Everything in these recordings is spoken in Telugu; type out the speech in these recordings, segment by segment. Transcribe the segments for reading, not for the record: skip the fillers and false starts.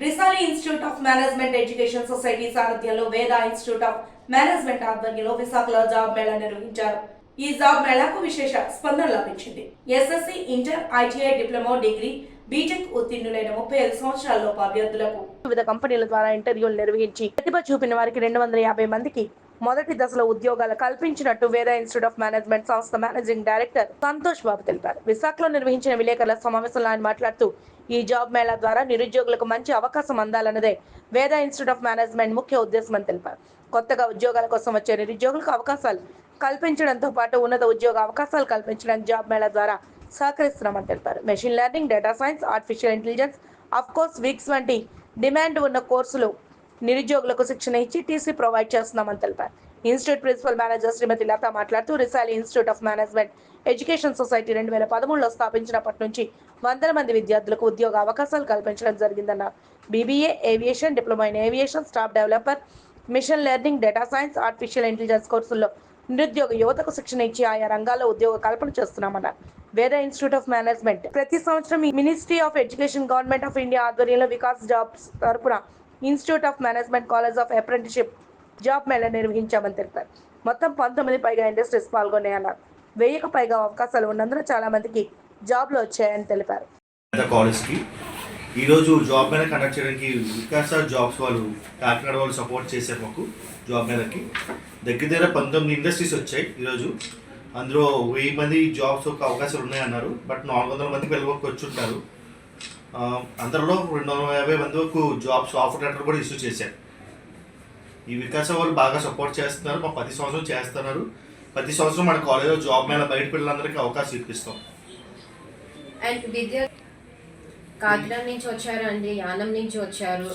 Risali institute of management education society సారథ్యంలో వేద ఇన్స్టిట్యూట్ ఆఫ్ మేనేజ్మెంట్ ఆధ్వర్యంలో విశాఖలో జాబ్ మేళా నిర్వహించారు. ఈ జాబ్ మేళాకు విశేష స్పందన లభించింది. SSC, inter, ITI, diploma, degree, BTech ఉత్తీర్ణులైన 35 సంవత్సరాలలోపు అభ్యర్థులకు వివిధ కంపెనీల ద్వారా ఇంటర్వ్యూలు నిర్వహించి ప్రతిభ చూపిన వారికి 250 మందికి మొదటి దశలో ఉద్యోగాలు కల్పించినట్టు వేద ఇన్స్టిట్యూట్ ఆఫ్ మేనేజ్మెంట్ సంస్థ మేనేజింగ్ డైరెక్టర్ సంతోష్ బాబు తెలిపారు. విశాఖలో నిర్వహించిన విలేకరుల సమావేశంలో ఆయన మాట్లాడుతూ ఈ జాబ్ మేళా ద్వారా నిరుద్యోగులకు మంచి అవకాశం అందాలన్నదే వేద ఇన్స్టిట్యూట్ ఆఫ్ మేనేజ్మెంట్ ముఖ్య ఉద్దేశమని తెలిపారు. కొత్తగా ఉద్యోగాల కోసం వచ్చే నిరుద్యోగులకు అవకాశాలు కల్పించడంతో పాటు ఉన్నత ఉద్యోగ అవకాశాలు కల్పించడానికి జాబ్ మేళా ద్వారా సహకరిస్తున్నామని తెలిపారు. Machine learning, data science, artificial intelligence, of course weeks వంటి డిమాండ్ ఉన్న కోర్సులు నిరుద్యోగులకు శిక్షణ ఇచ్చి టీసీ ప్రొవైడ్ చేస్తున్నామని తెలిపారు. Institute principal manager Shrimati Latha మాట్లాడుతూ Risali institute of management education society 2013లో స్థాపించినప్పటి నుంచి వందల మంది విద్యార్థులకు ఉద్యోగ అవకాశాలు కల్పించడం జరిగిందన్నారు. BBA, aviation, diploma in aviation, staff developer, machine learning, data science, artificial intelligence కోర్సుల్లో నిరుద్యోగ యువతకు శిక్షణ ఇచ్చి ఆయా రంగాల్లో ఉద్యోగ కల్పన చేస్తున్నామన్నారు. వేద ఇన్స్టిట్యూట్ ఆఫ్ మేనేజ్మెంట్ ప్రతి సంవత్సరం ministry of education, government of India ఆధ్వర్యంలో వికాస్ జాబ్స్ తరపున institute of management college of apprenticeship job mela నిర్వహించామని తెలిపారు. మొత్తం 19 పైగా ఇండస్ట్రీస్ పాల్గొన్నాయన్నారు. 1000కు పైగా అవకాశాలు ఉన్నందున చాలా మందికి జాబ్లు వచ్చాయని తెలిపారు. ఈరోజు జాబ్ మేళా కండక్ట్ చేయడానికి వికాస జాబ్స్ వాళ్ళు కాకినాడ వాళ్ళు సపోర్ట్ చేశారు మాకు. జాబ్ మేళకి దగ్గర 19 ఇండస్ట్రీస్ వచ్చాయి ఈరోజు. అందులో 1000 మంది జాబ్స్ ఒక అవకాశాలు ఉన్నాయన్నారు. బట్ 400 మంది పిల్లలకు వచ్చి ఉంటారు. అందరిలో 250 మంది వరకు జాబ్స్ ఆఫర్ లెటర్ కూడా ఇష్యూ చేశారు. ఈ వికాస వాళ్ళు బాగా సపోర్ట్ చేస్తున్నారు. మా 10 సంవత్సరం చేస్తున్నారు. ప్రతి సంవత్సరం మన కాలేజ్లో జాబ్ మేళా బయట పిల్లలందరికీ అవకాశం ఇప్పిస్తాం. కాకినాడ నుంచి వచ్చారు అండి, యానం నుంచి వచ్చారు,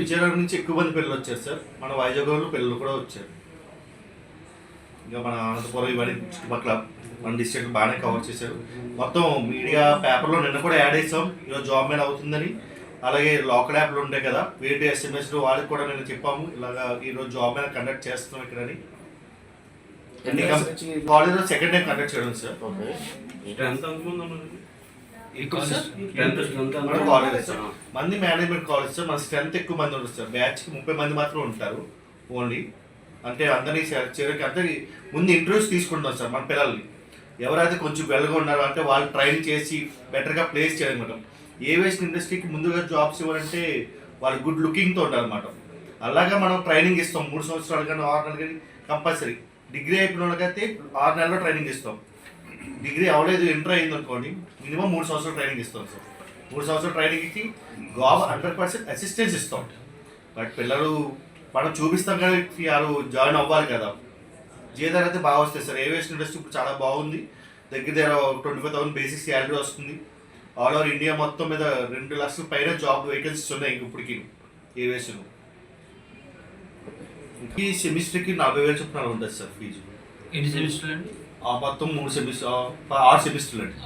విజయనగరం నుంచి ఎక్కువ మంది పిల్లలు వచ్చారు సార్. మన వైజాగ్లో పిల్లలు కూడా వచ్చారు. ఇంకా మన అనంతపురం ఇవన్నీ చుట్టుపక్కల మన డిస్ట్రిక్ట్ బాగానే కవర్ చేశారు. మొత్తం మీడియా పేపర్లో నిన్న కూడా యాడ్ చేసాం ఈరోజు జాబ్ మేళా అవుతుందని. అలాగే లోకల్ యాప్లు ఉంటాయి కదా, వేటి ఎస్ఎంఎస్ వాళ్ళకి కూడా నేను చెప్పాము ఇలాగా ఈరోజు జాబ్ మేళా కండక్ట్ చేస్తున్నాం ఇక్కడని. కాలేజ్లో సెకండ్ టైం కండక్ట్ చేయడం సార్. మంది మేనేజ్మెంట్ కాలేజ్ సార్. మన స్ట్రెంత్ ఎక్కువ మంది ఉంటుంది సార్. బ్యాచ్కి 30 మంది మాత్రం ఉంటారు ఓన్లీ. అంటే అందరినీ చేయడానికి అంటే ముందు ఇంటర్వ్యూస్ తీసుకుంటాం సార్ మన పిల్లల్ని. ఎవరైతే కొంచెం వెల్గా ఉన్నారో అంటే వాళ్ళు ట్రైన్ చేసి బెటర్గా ప్లేస్ చేయాలన్నమాట. ఏవియేషన్ ఇండస్ట్రీకి ముందుగా జాబ్స్ ఇవ్వాలంటే వాళ్ళు గుడ్ లుకింగ్తో ఉండాలన్నమాట. అలాగా మనం ట్రైనింగ్ ఇస్తాం 3 సంవత్సరాలు కానీ 6 నెలలు కానీ కంపల్సరీ. డిగ్రీ అయిపోయిన వాళ్ళకైతే 6 నెలల్లో ట్రైనింగ్ ఇస్తాం. డిగ్రీ అవ్వలేదు, ఇంటర్ అయింది అనుకోండి, మినిమం 3 సంవత్సరాలు ట్రైనింగ్ ఇస్తాం సార్. 3 సంవత్సరాల ట్రైనింగ్ ఇచ్చి జాబ్ 100% అసిస్టెన్స్ ఇస్తాం. బట్ పిల్లలు మనం చూపిస్తాం కానీ వాళ్ళు జాయిన్ అవ్వాలి కదా. జీతాలు అయితే బాగా వస్తాయి సార్. ఏవియేషన్ ఇండస్ట్రీ ఇప్పుడు చాలా బాగుంది. దగ్గర 25,000 బేసిక్ శాలరీ వస్తుంది. ఆల్ ఓవర్ ఇండియా మొత్తం మీద 2 లక్షల పైన జాబ్ వేకెన్సీస్ ఉన్నాయి ఇప్పటికి ఏవియేషన్. ఈ సెమిస్టర్కి 40,000 చొప్పున ఉంటుంది సార్ ఫీజు. ఎన్ని సెమిస్టర్లు అండి? మొత్తం 6 సెమిస్టర్లు అండి.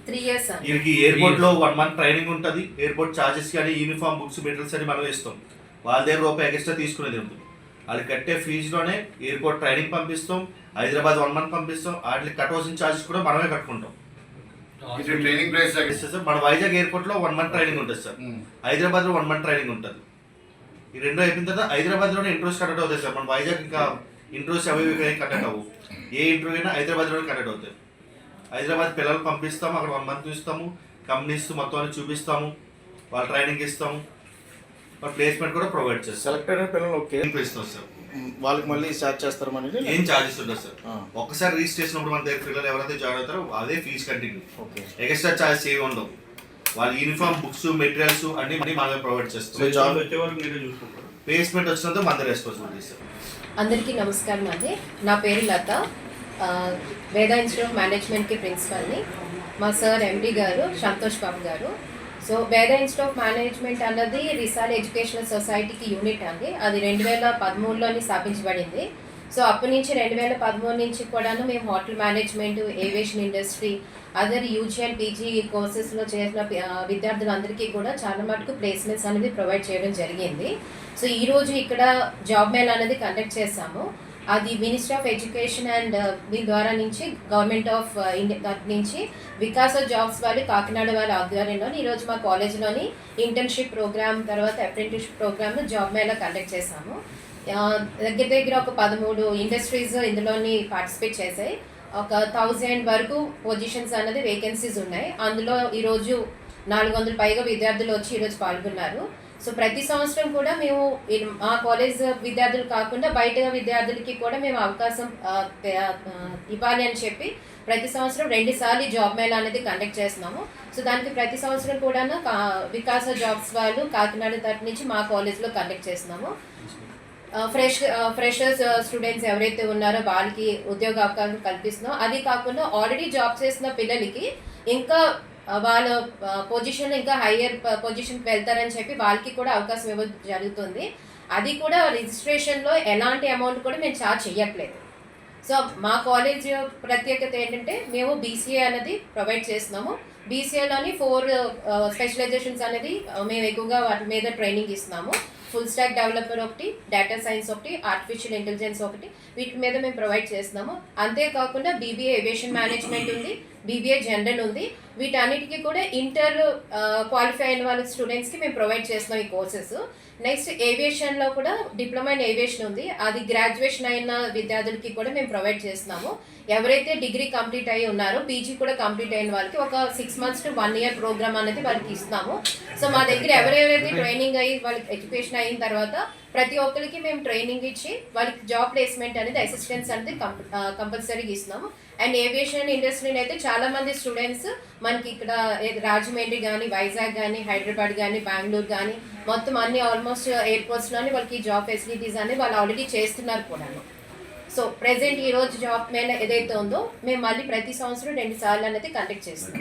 3 years. వీరికి ఎయిర్పోర్ట్లో 1 month ట్రైనింగ్ ఉంటుంది. ఎయిర్పోర్ట్ ఛార్జెస్ కానీ యూనిఫామ్, బుక్స్, మెటీరియల్స్ అని మనం ఇస్తాం. వాళ్ళ దగ్గర రూపాయి ఎక్స్ట్రా తీసుకునేది ఉంటుంది. వాళ్ళు కట్టే ఫీజులోనే ఎయిర్పోర్ట్ ట్రైనింగ్ పంపిస్తాం. హైదరాబాద్ 1 month పంపిస్తాం. వాటికి కట్టవలసిన ఛార్జెస్ కూడా మనమే కట్టుకుంటాం. మన వైజాగ్ ఎయిర్పోర్ట్లో 1 month ట్రైనింగ్ ఉంటుంది సార్. హైదరాబాద్లో 1 month ట్రైనింగ్ ఉంటుంది. ఈ 2 అయిపోయిన తర్వాత హైదరాబాద్లోనే ఇంటర్వ్యూస్ కండక్ట్ అవుతాయి సార్. మన వైజాగ్ ఇంకా ఇంటర్వ్యూస్ అవి కండక్ట్ అవ్వు. ఏ ఇంటర్వ్యూ అయినా హైదరాబాద్లోనే కండక్ట్ అవుతాయి. హైదరాబాద్ పిల్లలు పంపిస్తాము. అక్కడ 1 month చూస్తాము. కంపెనీస్ మొత్తం అన్ని చూపిస్తాము. వాళ్ళు ట్రైనింగ్ ఇస్తాము. వాళ్ళ ప్లేస్మెంట్ కూడా ప్రొవైడ్ చేస్తాం. సెలెక్ట్ అయిన పిల్లలు ఓకే ఇస్తాం సార్. వాళ్ళకి మళ్ళీ ఛార్జ్ చేస్తారు మనకి? ఏం ఛార్జెస్ ఉండదు సార్. ఒక్కసారి రిజిస్ట్రేషన్ అప్పుడు మన దగ్గర పిల్లలు ఎవరైతే జాయిన్ అవుతారో అదే ఫీజు కంటిన్యూ. ఎక్స్ట్రా ఛార్జెస్ ఏమి ఉండవు. వాళ్ళ యూనిఫామ్, బుక్స్, మెటీరియల్స్ అన్ని మనమే ప్రొవైడ్ చేస్తాం. ప్లేస్మెంట్ వచ్చినంత మన రెస్పాన్సిబిలిటీ సార్. అందరికీ నమస్కారం అండి. నా పేరు లత. వేద ఇన్స్టిట్యూట్ ఆఫ్ మేనేజ్మెంట్కి ప్రిన్సిపల్ని. మా సార్ ఎండి గారు సంతోష్ బాబు గారు. సో వేద ఇన్స్టిట్యూట్ ఆఫ్ మేనేజ్మెంట్ అన్నది రిసాలి ఎడ్యుకేషనల్ సొసైటీకి యూనిట్ అండి. అది 2013లోని స్థాపించబడింది. సో అప్పటి నుంచి 2013 నుంచి కూడాను మేము hotel management, aviation industry, other UG and PG కోర్సెస్లో చేసిన విద్యార్థులందరికీ కూడా చాలా మటుకు ప్లేస్మెంట్స్ అనేది ప్రొవైడ్ చేయడం జరిగింది. సో ఈరోజు ఇక్కడ జాబ్ మేళా అనేది కండక్ట్ చేశాము. అది మినిస్ట్రీ ఆఫ్ ఎడ్యుకేషన్ అండ్ దీని ద్వారా నుంచి గవర్నమెంట్ ఆఫ్ ఇండియా నుంచి వికాస జాబ్స్ వాళ్ళు కాకినాడ వాళ్ళ ఆధ్వర్యంలో ఈరోజు మా కాలేజ్లోని ఇంటర్న్షిప్ ప్రోగ్రామ్ తర్వాత apprenticeship programme job mela conduct చేశాము. దగ్గర దగ్గర ఒక 13 ఇండస్ట్రీస్ ఇందులోని పార్టిసిపేట్ చేశాయి. ఒక 1000 వరకు పొజిషన్స్ అన్నది వేకెన్సీస్ ఉన్నాయి. అందులో ఈరోజు 400 పైగా విద్యార్థులు వచ్చి ఈరోజు పాల్గొన్నారు. సో ప్రతి సంవత్సరం కూడా మేము మా కాలేజ్ విద్యార్థులు కాకుండా బయట విద్యార్థులకి కూడా మేము అవకాశం ఇవ్వాలి అని చెప్పి ప్రతి సంవత్సరం 2 సార్లు జాబ్ మేళా అనేది కండక్ట్ చేస్తున్నాము. సో దానికి ప్రతి సంవత్సరం కూడా వికాస జాబ్స్ వాళ్ళు కాకినాడ తరఫు నుంచి మా కాలేజ్లో కండక్ట్ చేస్తున్నాము. ఫ్రెషర్స్ స్టూడెంట్స్ ఎవరైతే ఉన్నారో వాళ్ళకి ఉద్యోగ అవకాశం కల్పిస్తున్నాం. అది కాకుండా ఆల్రెడీ జాబ్ చేసిన పిల్లలకి ఇంకా వాళ్ళ పొజిషన్లో ఇంకా హయ్యర్ పొజిషన్కి వెళ్తారని చెప్పి వాళ్ళకి కూడా అవకాశం ఇవ్వడం జరుగుతుంది. అది కూడా రిజిస్ట్రేషన్లో ఎలాంటి అమౌంట్ కూడా మేము ఛార్జ్ చేయట్లేదు. సో మా కాలేజ్ ప్రత్యేకత ఏంటంటే మేము బీసీఏ అనేది ప్రొవైడ్ చేస్తున్నాము. బీసీఏలోని 4 స్పెషలైజేషన్స్ అనేది మేము ఎక్కువగా వాటి మీద ట్రైనింగ్ ఇస్తున్నాము. ఫుల్ స్టాక్ డెవలపర్ ఒకటి, డేటా సైన్స్ ఒకటి, ఆర్టిఫిషియల్ ఇంటెలిజెన్స్ ఒకటి, వీటి మీద మేము ప్రొవైడ్ చేస్తున్నాము. అంతేకాకుండా బీబీఏ ఏవియేషన్ మేనేజ్మెంట్ ఉంది, బీబీఏ జనరల్ ఉంది. వీటన్నిటికీ కూడా ఇంటర్ క్వాలిఫై అయిన వాళ్ళ స్టూడెంట్స్కి మేము ప్రొవైడ్ చేస్తున్నాం ఈ కోర్సెస్. నెక్స్ట్ ఏవియేషన్లో కూడా డిప్లొమా ఇన్ ఏవియేషన్ ఉంది, అది గ్రాడ్యుయేషన్ అయిన విద్యార్థులకి కూడా మేము ప్రొవైడ్ చేస్తున్నాము. ఎవరైతే డిగ్రీ కంప్లీట్ అయ్యి ఉన్నారో పీజీ కూడా కంప్లీట్ అయిన వాళ్ళకి ఒక 6 months to 1 year ప్రోగ్రామ్ అనేది వాళ్ళకి ఇస్తున్నాము. సో మా దగ్గర ఎవరెవరైతే ట్రైనింగ్ అయ్యి వాళ్ళకి ఎడ్యుకేషన్ అయిన తర్వాత ప్రతి ఒక్కరికి మేము ట్రైనింగ్ ఇచ్చి వాళ్ళకి జాబ్ ప్లేస్మెంట్ అనేది అసిస్టెన్స్ అనేది కంపల్సరీగా ఇస్తున్నాము. అండ్ ఏవియేషన్ ఇండస్ట్రీని అయితే చాలామంది స్టూడెంట్స్ మనకి ఇక్కడ రాజమండ్రి కానీ, వైజాగ్ కానీ, హైదరాబాద్ కానీ, బెంగళూరు కానీ మొత్తం అన్ని ఆల్మోస్ట్ ఎయిర్పోర్ట్స్లోని వాళ్ళకి జాబ్ ఫెసిలిటీస్ అనేది వాళ్ళు ఆల్రెడీ చేస్తున్నారు కూడాను. సో ప్రెసెంట్ ఈరోజు జాబ్ మేళ ఏదైతే ఉందో మేము మళ్ళీ ప్రతి సంవత్సరం 2 సార్లు అనేది కండక్ట్ చేస్తున్నాం.